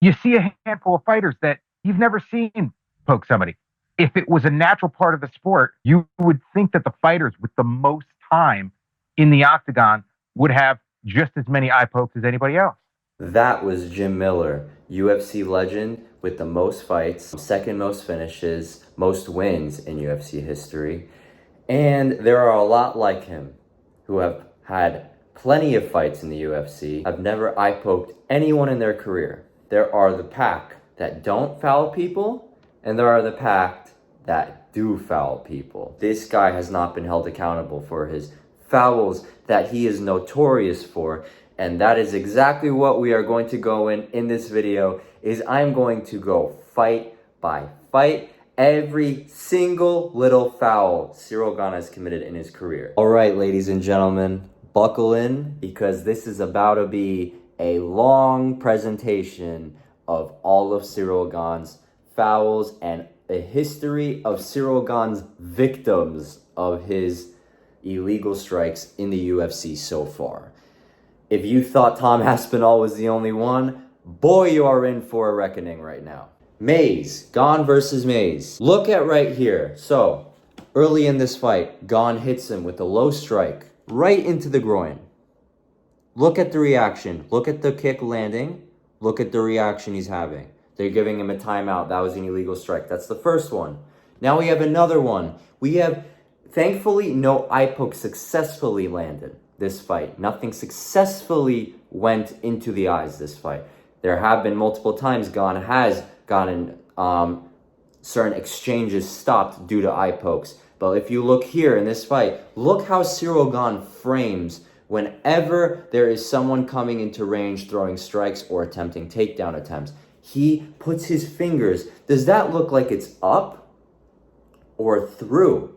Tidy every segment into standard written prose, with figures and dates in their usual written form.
You see a handful of fighters that you've never seen poke somebody. If it was a natural part of the sport, you would think that the fighters with the most time in the octagon would have just as many eye pokes as anybody else. That was Jim Miller, UFC legend with the most fights, second most finishes, most wins in UFC history. And there are a lot like him who have had plenty of fights in the UFC, have never eye poked anyone in their career. There are the pack that don't foul people, and there are the pack that do foul people. This guy has not been held accountable for his fouls that he is notorious for. And that is exactly what we are going to go in this video. Is I'm going to go fight by fight every single little foul Ciryl Gane has committed in his career. All right, ladies and gentlemen, buckle in because this is about to be a long presentation of all of Ciryl Gane's fouls and a history of Ciryl Gane's victims of his illegal strikes in the UFC so far. If you thought Tom Aspinall was the only one, boy, you are in for a reckoning right now. Mays, Gane versus Mays. Look at right here. So, early in this fight, Gane hits him with a low strike right into the groin. Look at the reaction. Look at the kick landing. Look at the reaction he's having. They're giving him a timeout. That was an illegal strike. That's the first one. Now we have another one. We have, thankfully, no eye poke successfully landed this fight. Nothing successfully went into the eyes this fight. There have been multiple times Gane has gotten certain exchanges stopped due to eye pokes. But if you look here in this fight, look how Ciryl Gane frames whenever there is someone coming into range throwing strikes or attempting takedown attempts. He puts his fingers. Does that look like it's up or through?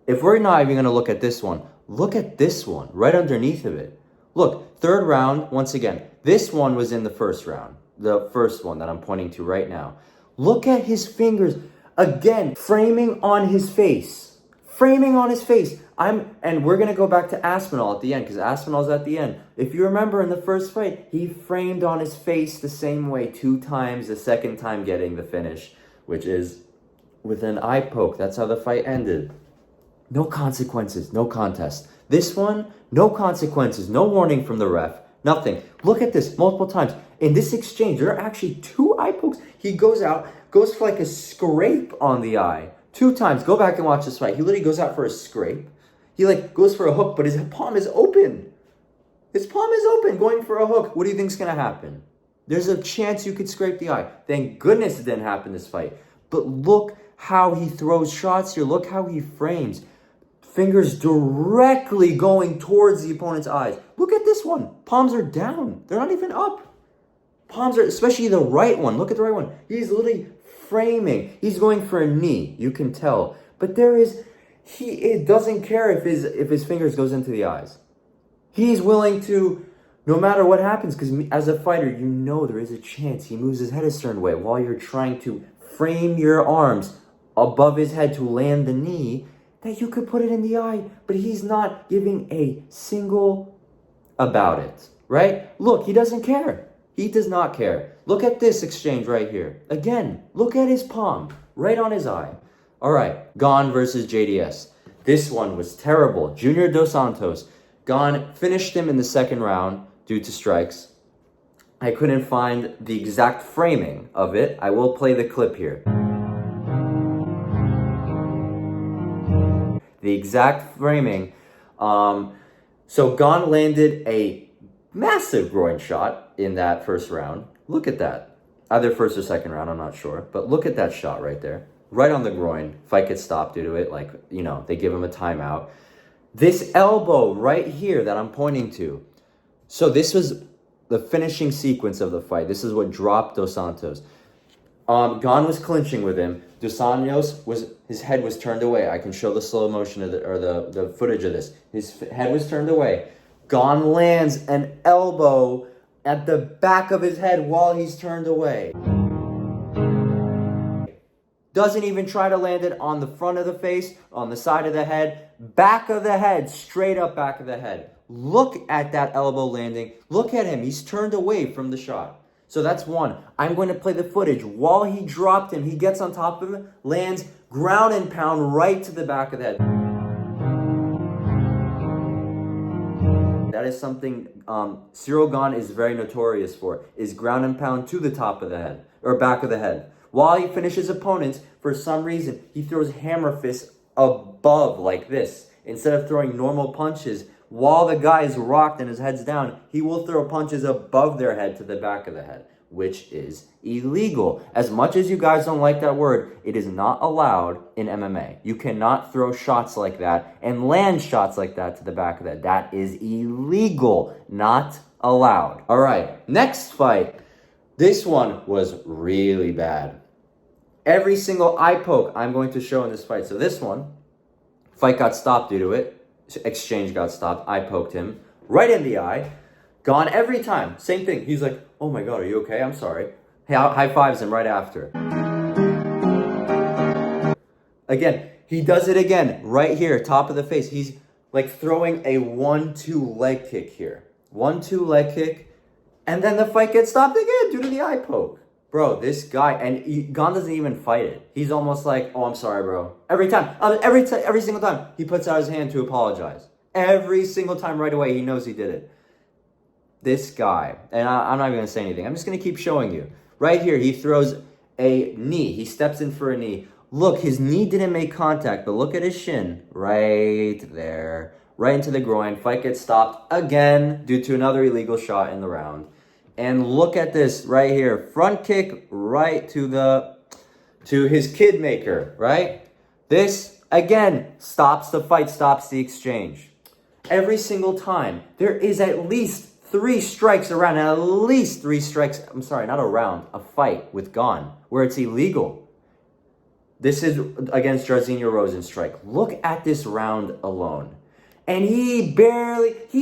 If we're not even going to look at this one, look at this one right underneath of it. Look, third round, once again, this one was in the first round, the first one that I'm pointing to right now. Look at his fingers, again, framing on his face. Framing on his face. And we're going to go back to Aspinall at the end, because Aspinall's at the end. If you remember in the first fight, he framed on his face the same way 2 times, the second time getting the finish, which is with an eye poke. That's how the fight ended. No consequences, no contest. This one, no consequences, no warning from the ref, nothing. Look at this multiple times. In this exchange, there are actually 2 eye pokes. He goes out, goes for like a scrape on the eye. 2 times. Go back and watch this fight. He literally goes out for a scrape. He like goes for a hook, but his palm is open. His palm is open, going for a hook. What do you think's gonna happen? There's a chance you could scrape the eye. Thank goodness it didn't happen this fight. But look how he throws shots here. Look how he frames. Fingers directly going towards the opponent's eyes. Look at this one. Palms are down. They're not even up. Palms are, especially the right one. Look at the right one. He's literally framing. He's going for a knee. You can tell. But it doesn't care if his fingers goes into the eyes. He's willing to, no matter what happens, because as a fighter, you know there is a chance he moves his head a certain way while you're trying to frame your arms above his head to land the knee, that you could put it in the eye, but he's not giving a single about it, right? Look, he doesn't care. He does not care. Look at this exchange right here. Again, look at his palm, right on his eye. All right, Gane versus JDS. This one was terrible. Junior Dos Santos. Gane finished him in the second round due to strikes. I couldn't find the exact framing of it. I will play the clip here. The exact framing. So Gane landed a massive groin shot in that first round. Look at that. Either first or second round, I'm not sure. But look at that shot right there. Right on the groin. Fight gets stopped due to it. Like, they give him a timeout. This elbow right here that I'm pointing to. So this was the finishing sequence of the fight. This is what dropped Dos Santos. Gane was clinching with him. Dos Santos his head was turned away. I can show the slow motion of the footage of this. His head was turned away. Gane lands an elbow at the back of his head while he's turned away. Doesn't even try to land it on the front of the face, on the side of the head, back of the head, straight up back of the head. Look at that elbow landing. Look at him. He's turned away from the shot. So that's one. I'm going to play the footage. While he dropped him, he gets on top of him, lands ground and pound right to the back of the head. That is something Ciryl Gane is very notorious for, is ground and pound to the top of the head, or back of the head. While he finishes opponents, for some reason, he throws hammer fists above like this. Instead of throwing normal punches, while the guy is rocked and his head's down, he will throw punches above their head to the back of the head, which is illegal. As much as you guys don't like that word, it is not allowed in MMA. You cannot throw shots like that and land shots like that to the back of the head. That is illegal, not allowed. All right, next fight. This one was really bad. Every single eye poke I'm going to show in this fight. So this one, fight got stopped due to it. Exchange got stopped. I poked him right in the eye. Gone every time. Same thing. He's like, oh my God, are you okay? I'm sorry. Hey, high fives him right after. Again, he does it again right here, top of the face. He's like throwing a 1-2 leg kick here. 1-2 leg kick. And then the fight gets stopped again due to the eye poke. Bro, this guy, and Gane doesn't even fight it. He's almost like, oh, I'm sorry, bro. Every time, every single time, he puts out his hand to apologize. Every single time right away, he knows he did it. This guy, and I'm not even going to say anything. I'm just going to keep showing you. Right here, he throws a knee. He steps in for a knee. Look, his knee didn't make contact, but look at his shin. Right there. Right into the groin. Fight gets stopped again due to another illegal shot in the round. And look at this right here. Front kick right to his kid maker, right? This, again, stops the fight, stops the exchange. Every single time, there is at least 3 strikes around, at least 3 strikes, I'm sorry, not a round, a fight with Gane, where it's illegal. This is against Jairzinho Rosenstrike. Look at this round alone. And he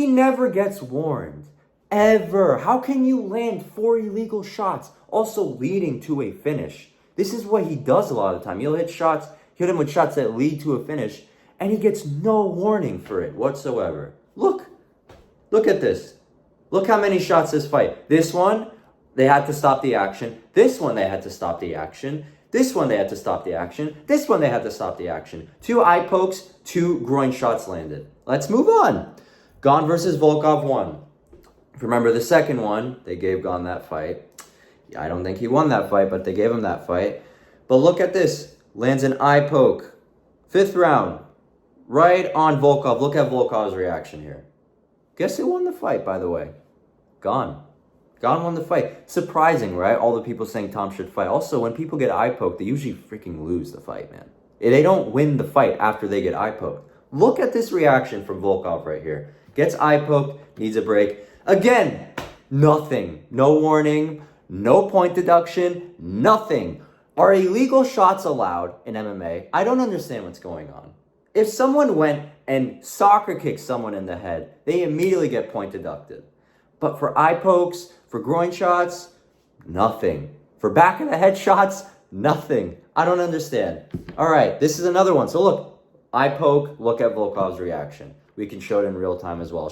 never gets warned. Ever. How can you land 4 illegal shots, also leading to a finish? This is what he does a lot of the time. He'll hit him with shots that lead to a finish, and he gets no warning for it whatsoever. Look at this. Look how many shots this fight. This one, they had to stop the action. This one, they had to stop the action. This one, they had to stop the action. This one, they had to stop the action. 2 eye pokes, 2 groin shots landed. Let's move on. Gane versus Volkov 1. Remember the second one, they gave Gane that fight. I don't think he won that fight, but they gave him that fight. But look at this. Lands an eye poke. 5th round. Right on Volkov. Look at Volkov's reaction here. Guess who won the fight, by the way? Gane. Gane won the fight. Surprising, right? All the people saying Tom should fight. Also, when people get eye poked, they usually freaking lose the fight, man. They don't win the fight after they get eye poked. Look at this reaction from Volkov right here. Gets eye poked, needs a break. Again, nothing. No warning, no point deduction, nothing. Are illegal shots allowed in MMA? I don't understand what's going on. If someone went and soccer kicked someone in the head, they immediately get point deducted. But for eye pokes, for groin shots, nothing. For back of the head shots, nothing. I don't understand. All right, this is another one. So look, eye poke, look at Volkov's reaction. We can show it in real time as well.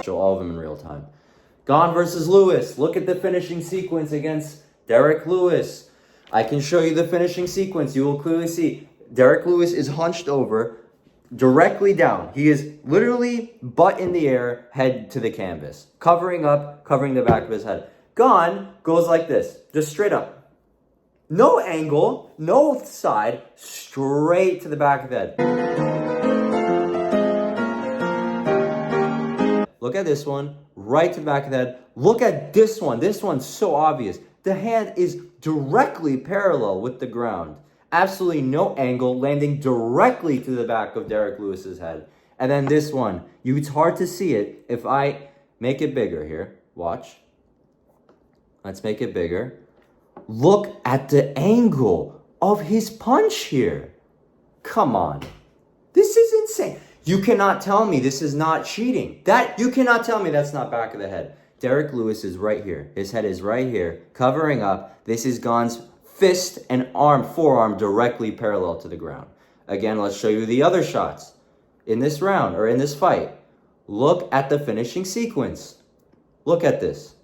Show all of them in real time. Gane versus Lewis. Look at the finishing sequence against Derek Lewis. I can show you the finishing sequence. You will clearly see Derek Lewis is hunched over, directly down. He is literally butt in the air, head to the canvas, covering the back of his head. Gane goes like this, just straight up. No angle, no side, straight to the back of the head. Look at this one, right to the back of the head. Look at this one. This one's so obvious. The hand is directly parallel with the ground. Absolutely no angle, landing directly to the back of Derek Lewis's head. And then this one, it's hard to see it. If I make it bigger here, watch. Let's make it bigger. Look at the angle of his punch here. Come on. This is insane. You cannot tell me this is not cheating. You cannot tell me that's not back of the head. Derek Lewis is right here. His head is right here, covering up. This is Gane's fist and forearm directly parallel to the ground. Again, let's show you the other shots in this round or in this fight. Look at the finishing sequence. Look at this.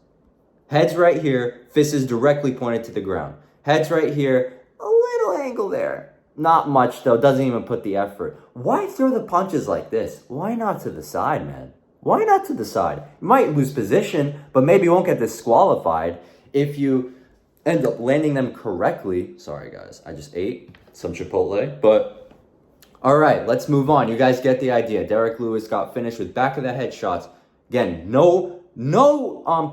Head's right here, fist is directly pointed to the ground. Head's right here, a little angle there. Not much though, doesn't even put the effort. Why throw the punches like this? Why not to the side, man? Why not to the side? You might lose position, but maybe you won't get disqualified if you end up landing them correctly. Sorry guys, I just ate some Chipotle, but all right, let's move on. You guys get the idea. Derek Lewis got finished with back of the head shots. Again, no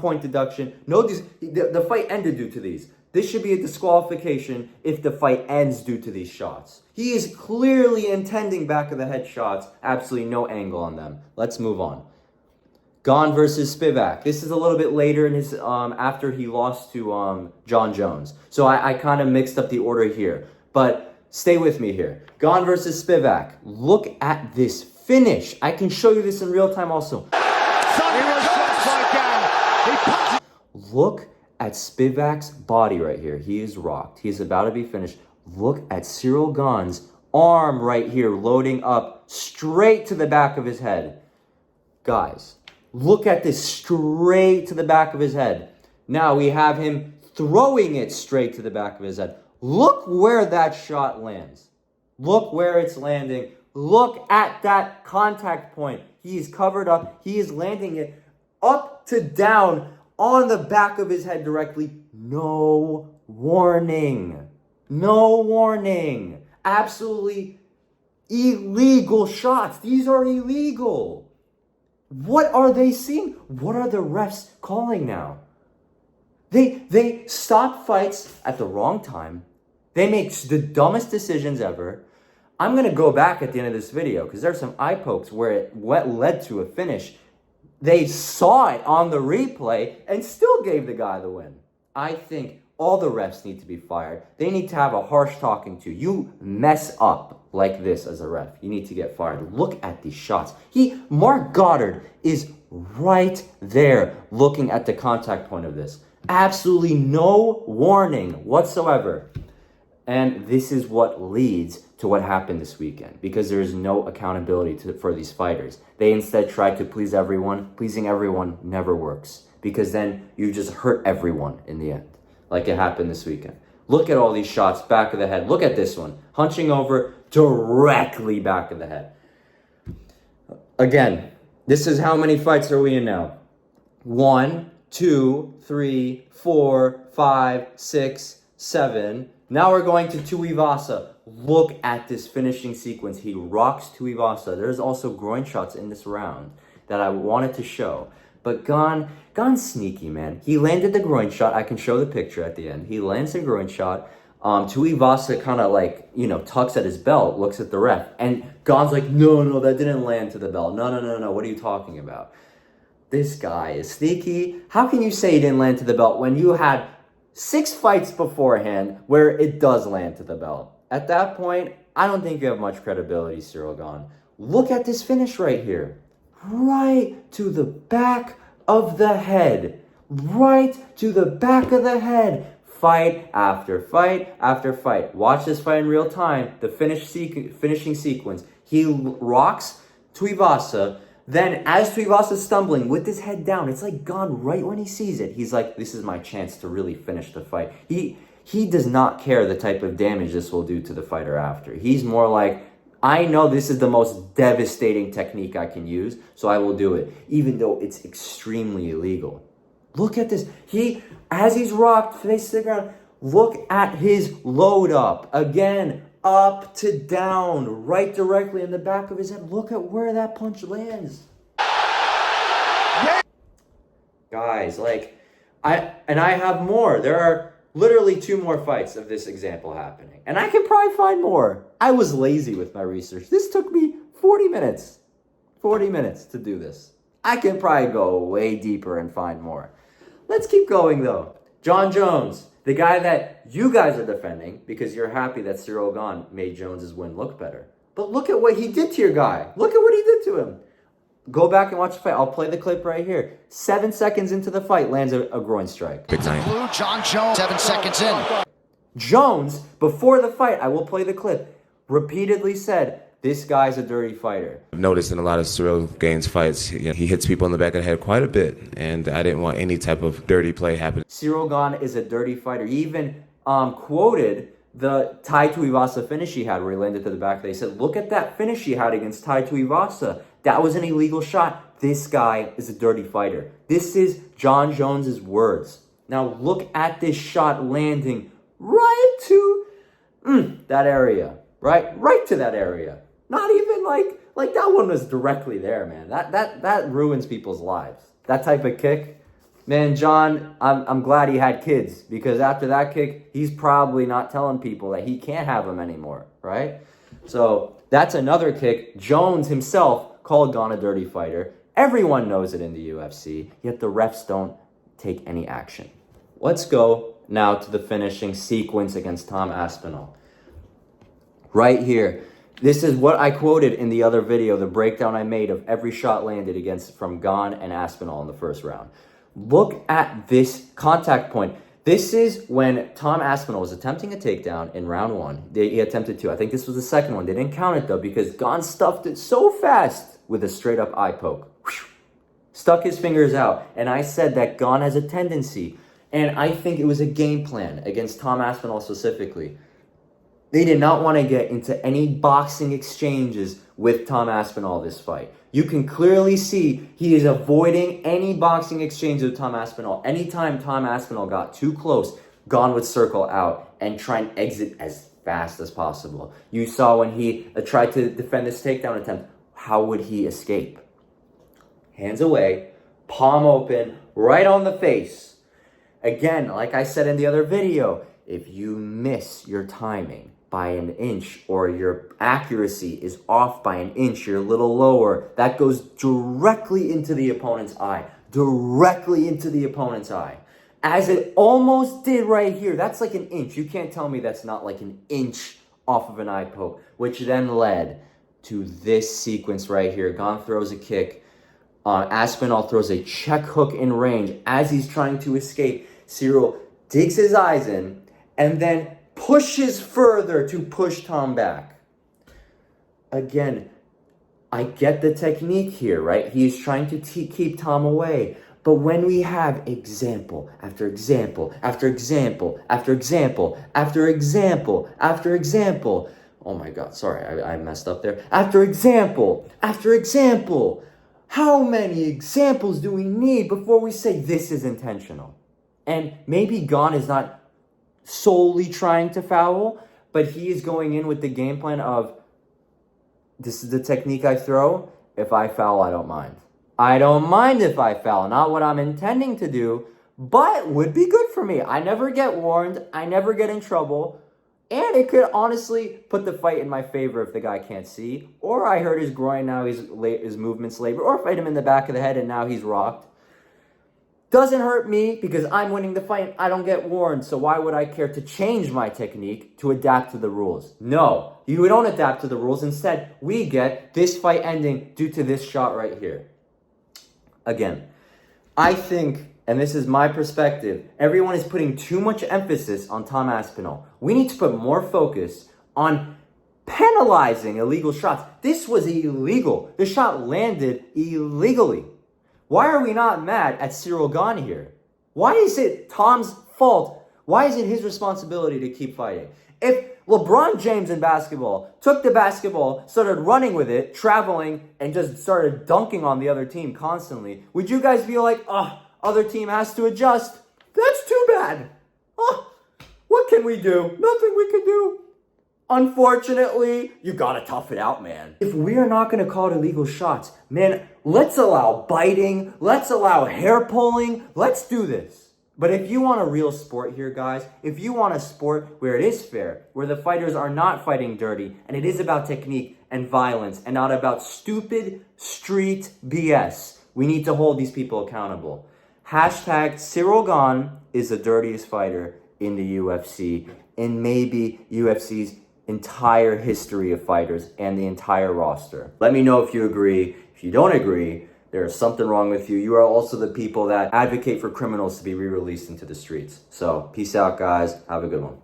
point deduction. The fight ended due to these. This should be a disqualification if the fight ends due to these shots. He is clearly intending back of the head shots. Absolutely no angle on them. Let's move on. Gane versus Spivak. This is a little bit later in his after he lost to John Jones. So I kind of mixed up the order here. But stay with me here. Gane versus Spivak. Look at this finish. I can show you this in real time also. Look at Spivak's body right here. He is rocked. He is about to be finished. Look at Ciryl Gane's arm right here loading up straight to the back of his head. Guys, look at this straight to the back of his head. Now we have him throwing it straight to the back of his head. Look where that shot lands. Look where it's landing. Look at that contact point. He is covered up. He is landing it up to down on the back of his head directly. No warning. No warning. Absolutely illegal shots. These are illegal. What are they seeing? What are the refs calling now? They stop fights at the wrong time. They make the dumbest decisions ever. I'm going to go back at the end of this video because there's some eye pokes where it led to a finish. They saw it on the replay and still gave the guy the win. I think all the refs need to be fired. They need to have a harsh talking to. You mess up like this as a ref, you need to get fired. Look at these shots. Mark Goddard is right there looking at the contact point of this. Absolutely no warning whatsoever. And this is what leads to what happened this weekend, because there is no accountability for these fighters. They instead try to please everyone. Pleasing everyone never works, because then you just hurt everyone in the end, like it happened this weekend. Look at all these shots, back of the head. Look at this one, hunching over directly back of the head. Again, this is how many fights are we in now? 1, 2, 3, 4, 5, 6, 7. Now we're going to Tuivasa. Look at this finishing sequence. He rocks Tuivasa. There's also groin shots in this round that I wanted to show. But Gane's sneaky, man. He landed the groin shot. I can show the picture at the end. He lands the groin shot. Tuivasa kind of tucks at his belt, looks at the ref. And Gane's like, no, that didn't land to the belt. No. What are you talking about? This guy is sneaky. How can you say he didn't land to the belt when you had 6 fights beforehand where it does land to the belt? At that point, I don't think you have much credibility, Ciryl Gane. Look at this finish right here. Right to the back of the head. Right to the back of the head. Fight after fight after fight. Watch this fight in real time. The finishing sequence. He rocks Tuivasa. Then as Tuivasa's stumbling with his head down, it's like Gane right when he sees it. He's like, this is my chance to really finish the fight. He does not care the type of damage this will do to the fighter after. He's more like, I know this is the most devastating technique I can use, so I will do it, even though it's extremely illegal. Look at this. As he's rocked, face to the ground, look at his load up. Again, up to down, right directly in the back of his head. Look at where that punch lands. Guys, I have more. There are literally 2 more fights of this example happening. And I can probably find more. I was lazy with my research. This took me 40 minutes. 40 minutes to do this. I can probably go way deeper and find more. Let's keep going though. John Jones, the guy that you guys are defending because you're happy that Ciryl Gane made Jones's win look better. But look at what he did to your guy. Look at what he did to him. Go back and watch the fight. I'll play the clip right here. 7 seconds into the fight, lands a groin strike. Good night. Blue, John Jones, 7 seconds in. Jones, before the fight, I will play the clip, repeatedly said, This guy's a dirty fighter. I've noticed in a lot of Ciryl Gane's fights, he hits people in the back of the head quite a bit, and I didn't want any type of dirty play happening. Ciryl Gane is a dirty fighter. He even quoted the Tai Tuivasa finish he had where he landed to the back. They said, look at that finish he had against Tai Tuivasa. That was an illegal shot. This guy is a dirty fighter. This is Jon Jones's words. Now look at this shot landing right to that area. Right to that area. Not even like that one was directly there, man. That ruins people's lives. That type of kick. Man, Jon, I'm glad he had kids, because after that kick, he's probably not telling people that he can't have them anymore, right? So that's another kick. Jones himself called Gane a dirty fighter. Everyone knows it in the UFC, yet the refs don't take any action. Let's go now to the finishing sequence against Tom Aspinall. Right here. This is what I quoted in the other video, the breakdown I made of every shot landed from Gane and Aspinall in the first round. Look at this contact point. This is when Tom Aspinall was attempting a takedown in round one. He attempted two. I think this was the second one. They didn't count it though because Gane stuffed it so fast with a straight up eye poke. Stuck his fingers out. And I said that Gane has a tendency, and I think it was a game plan against Tom Aspinall specifically. They did not want to get into any boxing exchanges with Tom Aspinall this fight. You can clearly see he is avoiding any boxing exchange with Tom Aspinall. Anytime Tom Aspinall got too close, Gane would circle out and try and exit as fast as possible. You saw when he tried to defend this takedown attempt, how would he escape? Hands away, palm open, right on the face. Again, like I said in the other video, if you miss your timing by an inch or your accuracy is off by an inch, you're a little lower, that goes directly into the opponent's eye. Directly into the opponent's eye. As it almost did right here. That's like an inch. You can't tell me that's not like an inch off of an eye poke, which then led to this sequence right here. Gane throws a kick. Aspinall throws a check hook in range. As he's trying to escape, Ciryl digs his eyes in and then pushes further to push Tom back. Again, I get the technique here, right? He's trying to keep Tom away. But when we have example after example after example after example after example after example, oh my God, sorry, I messed up there. After example after example, how many examples do we need before we say this is intentional? And maybe Gane is not solely trying to foul, but he is going in with the game plan of, this is the technique I throw. If I foul, I don't mind. I don't mind if I foul. Not what I'm intending to do, but would be good for me. I never get warned. I never get in trouble. And it could honestly put the fight in my favor if the guy can't see. Or I hurt his groin, now his movement's labored. Or if I hit him in the back of the head and now he's rocked. Doesn't hurt me because I'm winning the fight. I don't get warned. So why would I care to change my technique to adapt to the rules? No, you don't adapt to the rules. Instead, we get this fight ending due to this shot right here. Again, I think, and this is my perspective, everyone is putting too much emphasis on Tom Aspinall. We need to put more focus on penalizing illegal shots. This was illegal. The shot landed illegally. Why are we not mad at Ciryl Gane here? Why is it Tom's fault? Why is it his responsibility to keep fighting? If LeBron James in basketball took the basketball, started running with it, traveling, and just started dunking on the other team constantly, would you guys be like, oh, other team has to adjust? That's too bad. Oh, what can we do? Nothing we can do. Unfortunately, you gotta tough it out, man. If we are not gonna call it illegal shots, man, let's allow biting, let's allow hair pulling, let's do this. But if you want a real sport here, guys, if you want a sport where it is fair, where the fighters are not fighting dirty, and it is about technique and violence, and not about stupid street BS, we need to hold these people accountable. Hashtag Ciryl Gane is the dirtiest fighter in the UFC, and maybe UFC's entire history of fighters and the entire roster. Let me know if you agree. If you don't agree, there is something wrong with you. You are also the people that advocate for criminals to be re-released into the streets. So, peace out, guys. Have a good one.